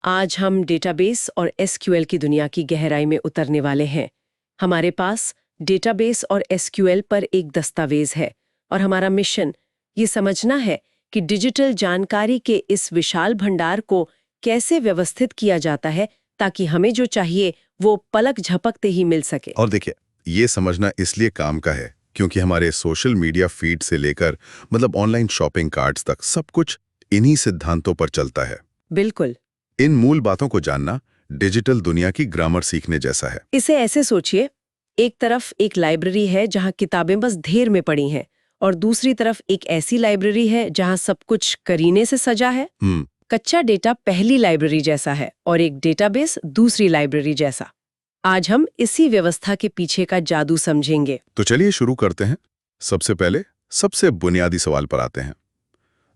आज हम डेटाबेस और एसक्यूएल की दुनिया की गहराई में उतरने वाले हैं। हमारे पास डेटाबेस और एसक्यूएल पर एक दस्तावेज है और हमारा मिशन ये समझना है कि डिजिटल जानकारी के इस विशाल भंडार को कैसे व्यवस्थित किया जाता है ताकि हमें जो चाहिए वो पलक झपकते ही मिल सके। और देखिए, ये समझना इसलिए काम का है क्योंकि हमारे सोशल मीडिया फीड से लेकर ऑनलाइन शॉपिंग कार्ट्स तक सब कुछ इन्हीं सिद्धांतों पर चलता है। बिल्कुल। इन मूल बातों को जानना डिजिटल दुनिया की ग्रामर सीखने जैसा है। इसे ऐसे सोचिए, एक तरफ एक लाइब्रेरी है जहां किताबें बस ढेर में पड़ी हैं और दूसरी तरफ एक ऐसी लाइब्रेरी है जहां सब कुछ करीने से सजा है। कच्चा डेटा पहली लाइब्रेरी जैसा है और एक डेटाबेस दूसरी लाइब्रेरी जैसा। आज हम इसी व्यवस्था के पीछे का जादू समझेंगे। तो चलिए शुरू करते हैं। सबसे पहले सबसे बुनियादी सवाल पर आते हैं।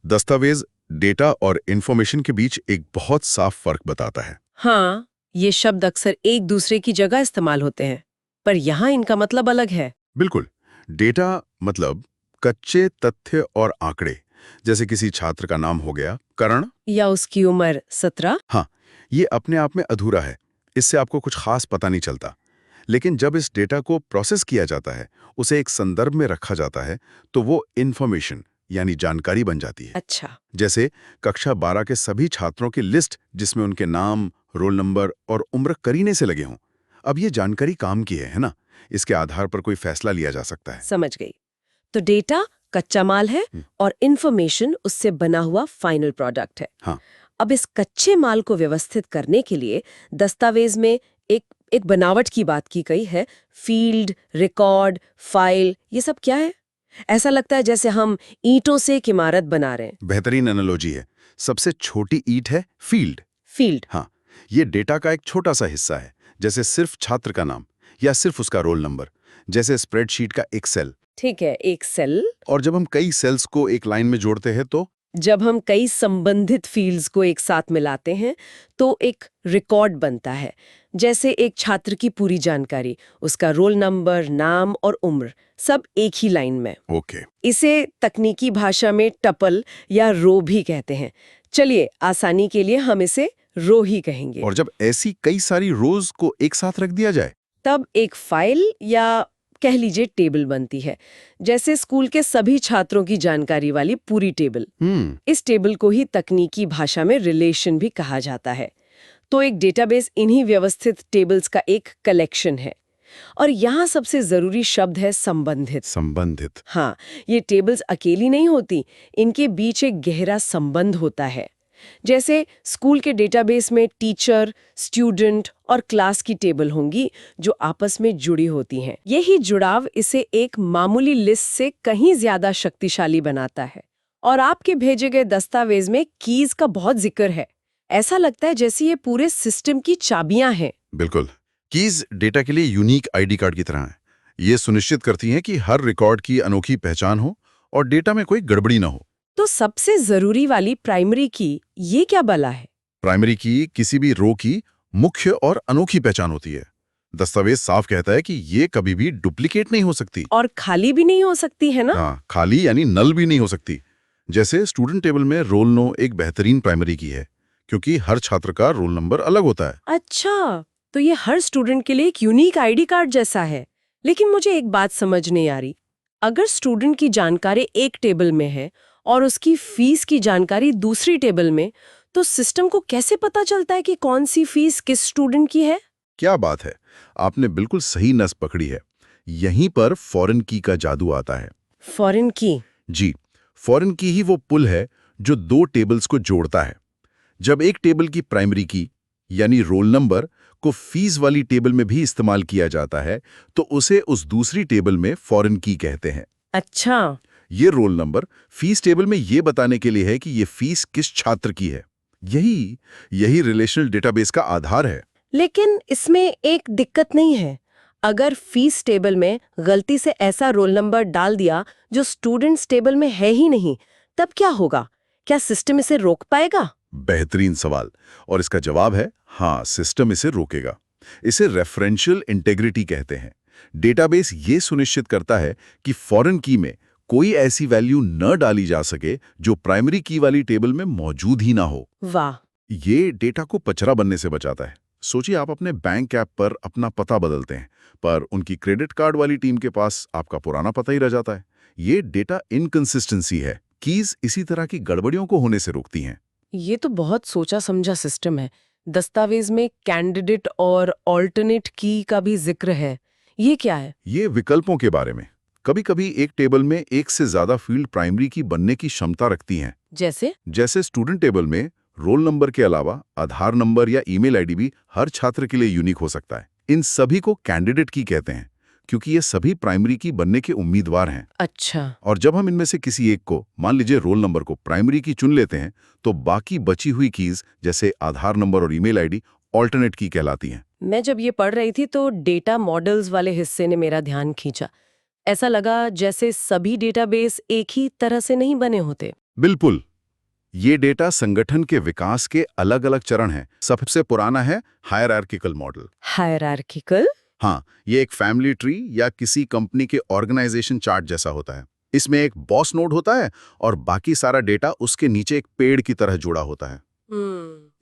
दस्तावेज डेटा और इंफॉर्मेशन के बीच एक बहुत साफ फर्क बताता है। हाँ, ये शब्द अक्सर एक दूसरे की जगह इस्तेमाल होते हैं, पर यहाँ इनका मतलब अलग है। बिल्कुल। डेटा मतलब कच्चे तथ्य और आंकड़े, जैसे किसी छात्र का नाम हो गया करण, या उसकी उम्र 17। हाँ, ये अपने आप में अधूरा है, इससे आपको कुछ खास पता नहीं चलता। लेकिन जब इस डेटा को प्रोसेस किया जाता है, उसे एक संदर्भ में रखा जाता है, तो वो इंफॉर्मेशन यानी जानकारी बन जाती है। अच्छा। जैसे कक्षा 12 के सभी छात्रों की लिस्ट जिसमें उनके नाम, रोल नंबर और उम्र करीने से लगे हों। अब ये जानकारी काम की है ना? इसके आधार पर कोई फैसला लिया जा सकता है। समझ गई। तो डेटा कच्चा माल है और इंफॉर्मेशन उससे बना हुआ फाइनल प्रोडक्ट है। हाँ। अब इस कच्चे माल को व्यवस्थित करने के लिए दस्तावेज में एक बनावट की बात की गई है। फील्ड, रिकॉर्ड, फाइल, ये सब क्या है? ऐसा लगता है जैसे हम ईंटों से एक इमारत बना रहे हैं। बेहतरीन एनालॉजी है। सबसे छोटी ईंट है फील्ड। फील्ड। हाँ, ये डेटा का एक छोटा सा हिस्सा है, जैसे सिर्फ छात्र का नाम या सिर्फ उसका रोल नंबर, जैसे स्प्रेडशीट का एक सेल। ठीक है, एक सेल। और जब हम कई सेल्स को एक लाइन में जोड़ते हैं तो जब हम कई संबंधित फील्ड्स को एक साथ मिलाते हैं तो एक रिकॉर्ड बनता है, जैसे एक छात्र की पूरी जानकारी, उसका रोल नंबर, नाम और उम्र, सब एक ही लाइन में। ओके। इसे तकनीकी भाषा में टपल या रो भी कहते हैं। चलिए, आसानी के लिए हम इसे रो ही कहेंगे। और जब ऐसी कई सारी रोज को एक साथ रख दिया जाए तब एक फाइल या कह लीजिए टेबल बनती है, जैसे स्कूल के सभी छात्रों की जानकारी वाली पूरी टेबल। इस टेबल को ही तकनीकी भाषा में रिलेशन भी कहा जाता है। तो एक डेटाबेस इन्हीं व्यवस्थित टेबल्स का एक कलेक्शन है। और यहाँ सबसे जरूरी शब्द है संबंधित। संबंधित। हाँ, ये टेबल्स अकेली नहीं होती, इनके बीच एक गहरा संबंध होता है। जैसे स्कूल के डेटाबेस में टीचर, स्टूडेंट और क्लास की टेबल होंगी जो आपस में जुड़ी होती हैं। यही जुड़ाव इसे एक मामूली लिस्ट से कहीं ज्यादा शक्तिशाली बनाता है। और आपके भेजे गए दस्तावेज में कीज का बहुत जिक्र है। ऐसा लगता है जैसे ये पूरे सिस्टम की चाबियां हैं। बिल्कुल। कीज डेटा के लिए यूनिक आईडी कार्ड की तरह है। ये सुनिश्चित करती हैं कि हर रिकॉर्ड की अनोखी पहचान हो और डेटा में कोई गड़बड़ी ना हो। तो सबसे जरूरी वाली प्राइमरी की, ये क्या बला है? प्राइमरी की किसी भी रो की मुख्य और अनोखी पहचान होती है। दस्तावेज साफ कहता है कि ये कभी भी डुप्लीकेट नहीं हो सकती। और खाली भी नहीं हो सकती है ना? हाँ, खाली यानी नल भी नहीं हो सकती। जैसे स्टूडेंट टेबल में रोल नो एक बेहतरीन प्राइमरी की है, क्योंकि हर छात्र का रोल नंबर अलग होता है। अच्छा, तो ये हर स्टूडेंट के लिए एक यूनिक आईडी कार्ड जैसा है। लेकिन मुझे एक बात समझ नहीं आ रही। अगर स्टूडेंट की जानकारी एक टेबल में है और उसकी फीस की जानकारी दूसरी टेबल में, तो सिस्टम को कैसे पता चलता है कि कौन सी फीस किस स्टूडेंट की है? क्या बात है, आपने बिल्कुल सही नस पकड़ी है। यहीं पर फॉरेन की का जादू आता है। फॉरेन की? जी, फॉरेन की ही वो पुल है जो दो टेबल्स को जोड़ता है। जब एक टेबल की प्राइमरी की यानी रोल नंबर को फीस वाली टेबल में भी इस्तेमाल किया जाता है, तो उसे उस दूसरी टेबल में फॉरेन की कहते हैं। अच्छा। ये रोल नंबर फीस टेबल में ये बताने के लिए है कि ये फीस किस छात्र की है। यही रिलेशनल डेटाबेस का आधार है। लेकिन इसमें एक दिक्कत नहीं है? अगर फीस टेबल में गलती से ऐसा रोल नंबर डाल दिया जो स्टूडेंट्स टेबल में है ही नहीं, तब क्या होगा? क्या सिस्टम इसे रोक पाएगा? बेहतरीन सवाल, और इसका जवाब है हाँ, सिस्टम इसे रोकेगा। इसे रेफरेंशियल इंटेग्रिटी कहते हैं। डेटाबेस ये सुनिश्चित करता है कि फॉरेन की में कोई ऐसी वैल्यू न डाली जा सके जो प्राइमरी की वाली टेबल में मौजूद ही ना हो। वाह! ये डेटा को पचरा बनने से बचाता है। सोचिए आप अपने बैंक ऐप पर अपना पता बदलते हैं, पर उनकी क्रेडिट कार्ड वाली टीम के पास आपका पुराना पता ही रह जाता है। ये डेटा इनकंसिस्टेंसी है। कीज इसी तरह की गड़बड़ियों को होने से रोकती हैं। ये तो बहुत सोचा समझा सिस्टम है। दस्तावेज में कैंडिडेट और ऑल्टरनेट की का भी जिक्र है। ये क्या है? ये विकल्पों के बारे में। कभी-कभी एक टेबल में एक से ज्यादा फील्ड प्राइमरी की बनने की क्षमता रखती हैं। जैसे स्टूडेंट टेबल में रोल नंबर के अलावा आधार नंबर या ईमेल आईडी भी हर छात्र के लिए यूनिक हो सकता है। इन सभी को कैंडिडेट की कहते हैं, क्योंकि ये सभी प्राइमरी की बनने के उम्मीदवार हैं। अच्छा। और जब हम इनमें से किसी एक को, मान लीजिए रोल नंबर को, प्राइमरी की चुन लेते हैं, तो बाकी बची हुई कीज जैसे आधार नंबर और ईमेल आईडी ऑल्टरनेट की कहलाती हैं। मैं जब ये पढ़ रही थी तो डेटा मॉडल्स वाले हिस्से ने मेरा ध्यान खींचा। ऐसा लगा जैसे सभी डेटाबेस एक ही तरह से नहीं बने होते। बिल्कुल। ये डेटा संगठन के विकास के अलग-अलग चरण हैं। सबसे पुराना है हायरार्किकल मॉडल। हायरार्किकल? हाँ, ये एक फैमिली ट्री या किसी कंपनी के ऑर्गेनाइजेशन चार्ट जैसा होता है। इसमें एक बॉस नोड होता है और बाकी सारा डेटा उसके नीचे एक पेड़ की तरह जुड़ा होता है।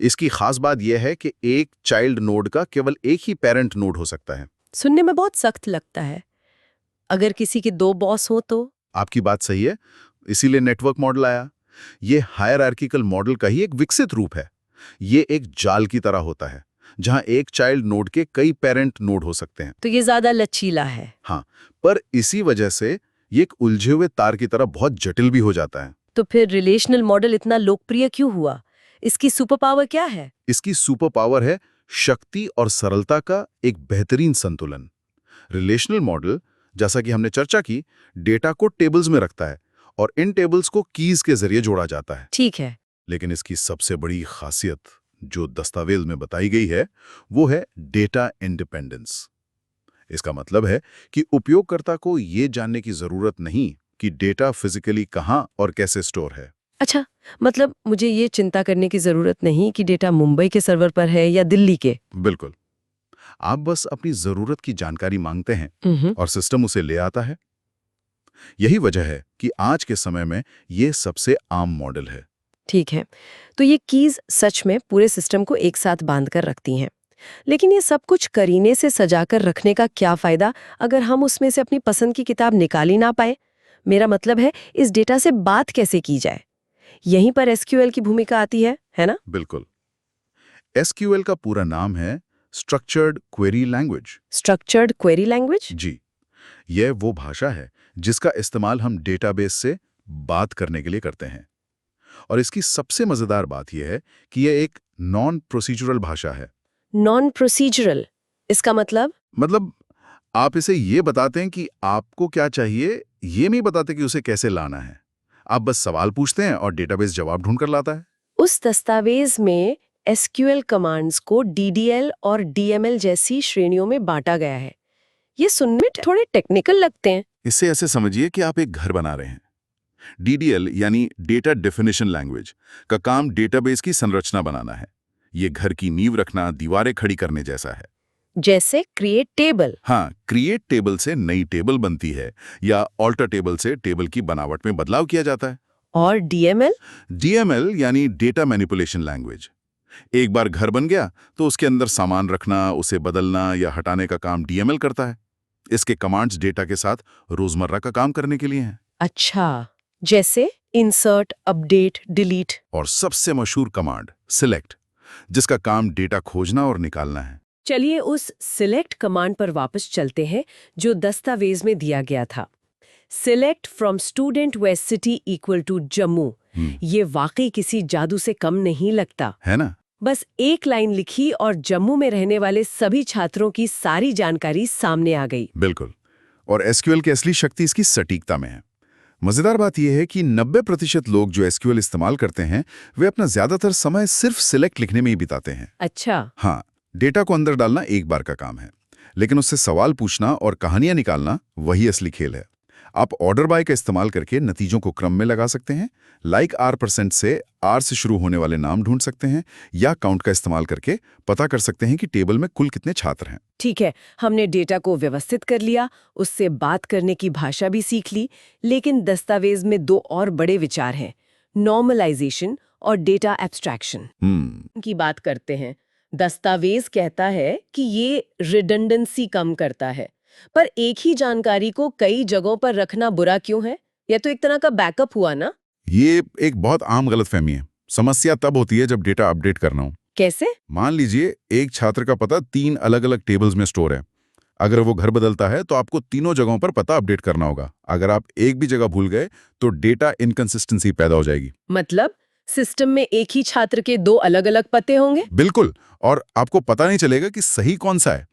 इसकी खास बात यह है कि एक चाइल्ड नोड का केवल एक ही पेरेंट नोड हो सकता है। सुनने में बहुत सख्त लगता है। अगर किसी के 2 बॉस हो तो? आपकी बात सही है, इसीलिए नेटवर्क मॉडल आया। ये हायरार्किकल मॉडल का ही एक विकसित रूप है। ये एक जाल की तरह होता है, जहां एक चाइल्ड नोड के कई पेरेंट नोड हो सकते हैं। तो ये ज्यादा लचीला है। हाँ, पर इसी वजह से ये एक उलझे हुए तार की तरह बहुत जटिल भी हो जाता है। तो फिर रिलेशनल मॉडल इतना लोकप्रिय क्यों हुआ? इसकी सुपर पावर क्या है? इसकी सुपर पावर है शक्ति और सरलता का एक बेहतरीन संतुलन। रिलेशनल मॉडल, जैसा कि हमने चर्चा की, डेटा को टेबल्स में रखता है और इन टेबल्स को कीज के जरिए जोड़ा जाता है। ठीक है। लेकिन इसकी सबसे बड़ी खासियत जो दस्तावेज में बताई गई है, वो है डेटा इंडिपेंडेंस। इसका मतलब है कि उपयोगकर्ता को ये जानने की जरूरत नहीं कि डेटा फिजिकली कहाँ और कैसे स्टोर है। अच्छा, मतलब मुझे ये चिंता करने की जरूरत नहीं कि डेटा मुंबई के सर्वर पर है या दिल्ली के। बिल्कुल। आप बस अपनी जरूरत की जानकारी मांगते हैं और सिस्टम उसे ले आता है। यही वजह है कि आज के समय में ये सबसे आम मॉडल है। ठीक है, तो ये कीज सच में पूरे सिस्टम को एक साथ बांध कर रखती हैं। लेकिन ये सब कुछ करीने से सजाकर रखने का क्या फायदा अगर हम उसमें से अपनी पसंद की किताब निकाल ही ना पाए? मेरा मतलब है, इस डेटा से बात कैसे की जाए? यहीं पर एसक्यूएल की भूमिका आती है ना? बिल्कुल। एसक्यूएल का पूरा नाम है structured query language. Structured query language? जी, यह वो भाषा है जिसका इस्तेमाल हम डेटाबेस से बात करने के लिए करते हैं। और इसकी सबसे मजेदार बात यह है कि यह एक नॉन प्रोसीजरल भाषा है। Non procedural? इसका मतलब आप इसे ये बताते हैं कि आपको क्या चाहिए, ये नहीं बताते कि उसे कैसे लाना है। आप बस सवाल पूछते हैं और डेटाबेस जवाब ढूंढ कर लाता है। उस दस्तावेज में एसक्यूएल कमांड्स को डीडीएल और डीएमएल जैसी श्रेणियों में बांटा गया है। ये सुनने में थोड़े टेक्निकल लगते हैं। इससे ऐसे समझिए कि आप एक घर बना रहे हैं। डीडीएल यानी डेटा डेफिनेशन लैंग्वेज का काम डेटाबेस की संरचना बनाना है। ये घर की नींव रखना, दीवारें खड़ी करने जैसा है। जैसे क्रिएट टेबल। हाँ, क्रिएट टेबल से नई टेबल बनती है या ऑल्टर टेबल से टेबल की बनावट में बदलाव किया जाता है। और डीएमएल? डीएमएल यानी डेटा मैनिपुलेशन लैंग्वेज। एक बार घर बन गया तो उसके अंदर सामान रखना, उसे बदलना या हटाने का काम डीएमएल करता है। इसके कमांड्स डेटा के साथ रोजमर्रा का काम करने के लिए हैं। अच्छा, जैसे इंसर्ट, अपडेट, डिलीट। और सबसे मशहूर कमांड सिलेक्ट, जिसका काम डेटा खोजना और निकालना है। चलिए उस सिलेक्ट कमांड पर वापस चलते हैं जो दस्तावेज में दिया गया था। Select from student west city equal to Jammu. ये वाकई किसी जादू से कम नहीं लगता, है ना? बस एक लाइन लिखी और जम्मू में रहने वाले सभी छात्रों की सारी जानकारी सामने आ गई। बिल्कुल। और एसक्यूएल की असली शक्ति इसकी सटीकता में है। मजेदार बात यह है कि 90% लोग जो एसक्यूएल इस्तेमाल करते हैं, वे अपना ज्यादातर समय सिर्फ सिलेक्ट लिखने में ही बिताते हैं। अच्छा। हाँ, डेटा को अंदर डालना एक बार का काम है, लेकिन उससे सवाल पूछना और कहानियां निकालना वही असली खेल है। आप ऑर्डर बाय का इस्तेमाल करके नतीजों को क्रम में लगा सकते हैं, लाइक R% से R से शुरू होने वाले नाम ढूंढ सकते हैं, या काउंट का इस्तेमाल करके पता कर सकते हैं कि टेबल में कुल कितने छात्र हैं। ठीक है, हमने डेटा को व्यवस्थित कर लिया, उससे बात करने की भाषा भी सीख ली, लेकिन दस्तावेज में 2 और बड़े विचार हैं, नॉर्मलाइजेशन और डेटा एब्स्ट्रैक्शन की बात करते हैं। दस्तावेज कहता है कि ये रिडंडेंसी कम करता है, पर एक ही जानकारी को कई जगहों पर रखना बुरा क्यों है? यह तो एक तरह का बैकअप हुआ ना? ये एक बहुत आम गलतफहमी है। समस्या तब होती है जब डेटा अपडेट करना हो। कैसे? मान लीजिए एक छात्र का पता 3 अलग-अलग टेबल्स में स्टोर है। अगर वो घर बदलता है तो आपको तीनों जगहों पर पता अपडेट करना होगा। अगर आप एक भी जगह भूल गए तो डेटा इनकंसिस्टेंसी पैदा हो जाएगी। मतलब सिस्टम में एक ही छात्र के 2 अलग-अलग पते होंगे? बिल्कुल, और आपको पता नहीं चलेगा कि सही कौन सा है।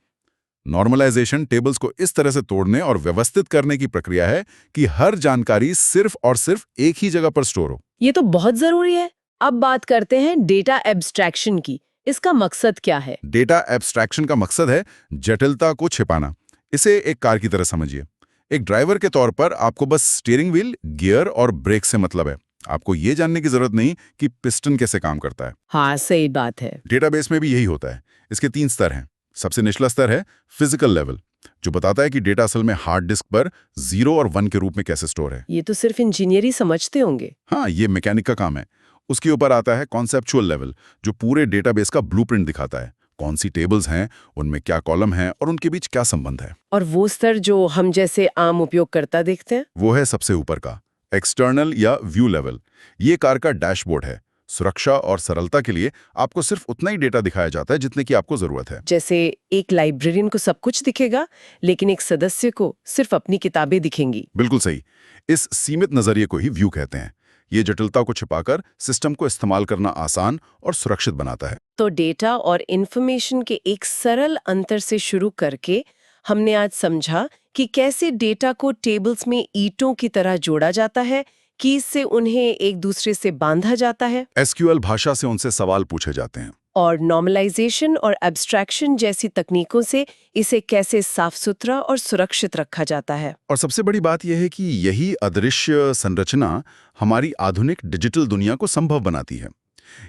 नॉर्मलाइजेशन टेबल्स को इस तरह से तोड़ने और व्यवस्थित करने की प्रक्रिया है कि हर जानकारी सिर्फ और सिर्फ एक ही जगह पर स्टोर हो। ये तो बहुत जरूरी है। अब बात करते हैं डेटा एब्स्ट्रैक्शन की। इसका मकसद क्या है? डेटा एब्स्ट्रैक्शन का मकसद है जटिलता को छिपाना। इसे एक कार की तरह समझिए। एक ड्राइवर के तौर पर आपको बस स्टीयरिंग व्हील, गियर और ब्रेक से मतलब है। आपको ये जानने की जरूरत नहीं कि पिस्टन कैसे काम करता है। हाँ, सही बात है। डेटाबेस में भी यही होता है। इसके 3 स्तर हैं। सबसे निचला स्तर है फिजिकल लेवल, जो बताता है कि डेटा असल में हार्ड डिस्क पर 0 और 1 के रूप में कैसे स्टोर है। ये तो सिर्फ इंजीनियर ही समझते होंगे। हाँ, ये मैकेनिक का काम है। उसके ऊपर आता है कॉन्सेप्चुअल लेवल, जो पूरे डेटाबेस का ब्लूप्रिंट दिखाता है। कौन सी टेबल्स हैं, उनमें क्या कॉलम हैं और उनके बीच क्या संबंध है। और वो स्तर जो हम जैसे आम उपयोगकर्ता देखते हैं? वो है सबसे ऊपर का एक्सटर्नल या व्यू लेवल। ये कार का डैशबोर्ड है। सुरक्षा और सरलता के लिए आपको सिर्फ उतना ही डेटा दिखाया जाता है जितने की आपको जरूरत है। जैसे एक लाइब्रेरियन को सब कुछ दिखेगा, लेकिन एक सदस्य को सिर्फ अपनी किताबें दिखेंगी। बिल्कुल सही। इस सीमित नजरिए को ही व्यू कहते हैं। ये जटिलता को छिपाकर सिस्टम को इस्तेमाल करना आसान और सुरक्षित बनाता है। तो डेटा और इन्फॉर्मेशन के एक सरल अंतर से शुरू करके हमने आज समझा कि कैसे डेटा को टेबल्स में ईंटों की तरह जोड़ा जाता है, कि इससे उन्हें एक दूसरे से बांधा जाता है, एसक्यूएल भाषा से उनसे सवाल पूछे जाते हैं। और नॉर्मलाइजेशन और एब्स्ट्रैक्शन जैसी तकनीकों से इसे कैसे साफ सुथरा और सुरक्षित रखा जाता है। और सबसे बड़ी बात यह है कि यही अदृश्य संरचना हमारी आधुनिक डिजिटल दुनिया को संभव बनाती है।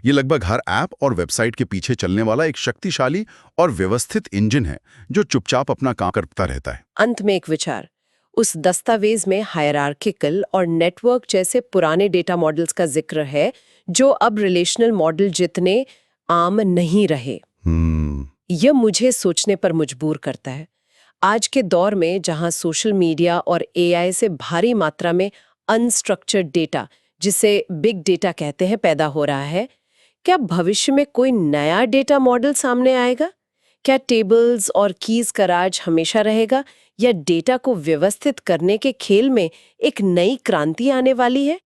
ये लगभग हर ऐप और वेबसाइट के पीछे चलने वाला एक शक्तिशाली और व्यवस्थित इंजन है, जो चुपचाप अपना काम करता रहता है। अंत में एक विचार, उस दस्तावेज में हायरार्किकल और नेटवर्क जैसे पुराने डेटा मॉडल्स का जिक्र है, जो अब रिलेशनल मॉडल जितने आम नहीं रहे। यह मुझे सोचने पर मजबूर करता है। आज के दौर में जहां सोशल मीडिया और एआई से भारी मात्रा में अनस्ट्रक्चर्ड डेटा, जिसे बिग डेटा कहते हैं, पैदा हो रहा है, क्या भविष्य में कोई नया डेटा मॉडल सामने आएगा? क्या टेबल्स और कीज का राज हमेशा रहेगा, या डेटा को व्यवस्थित करने के खेल में एक नई क्रांति आने वाली है?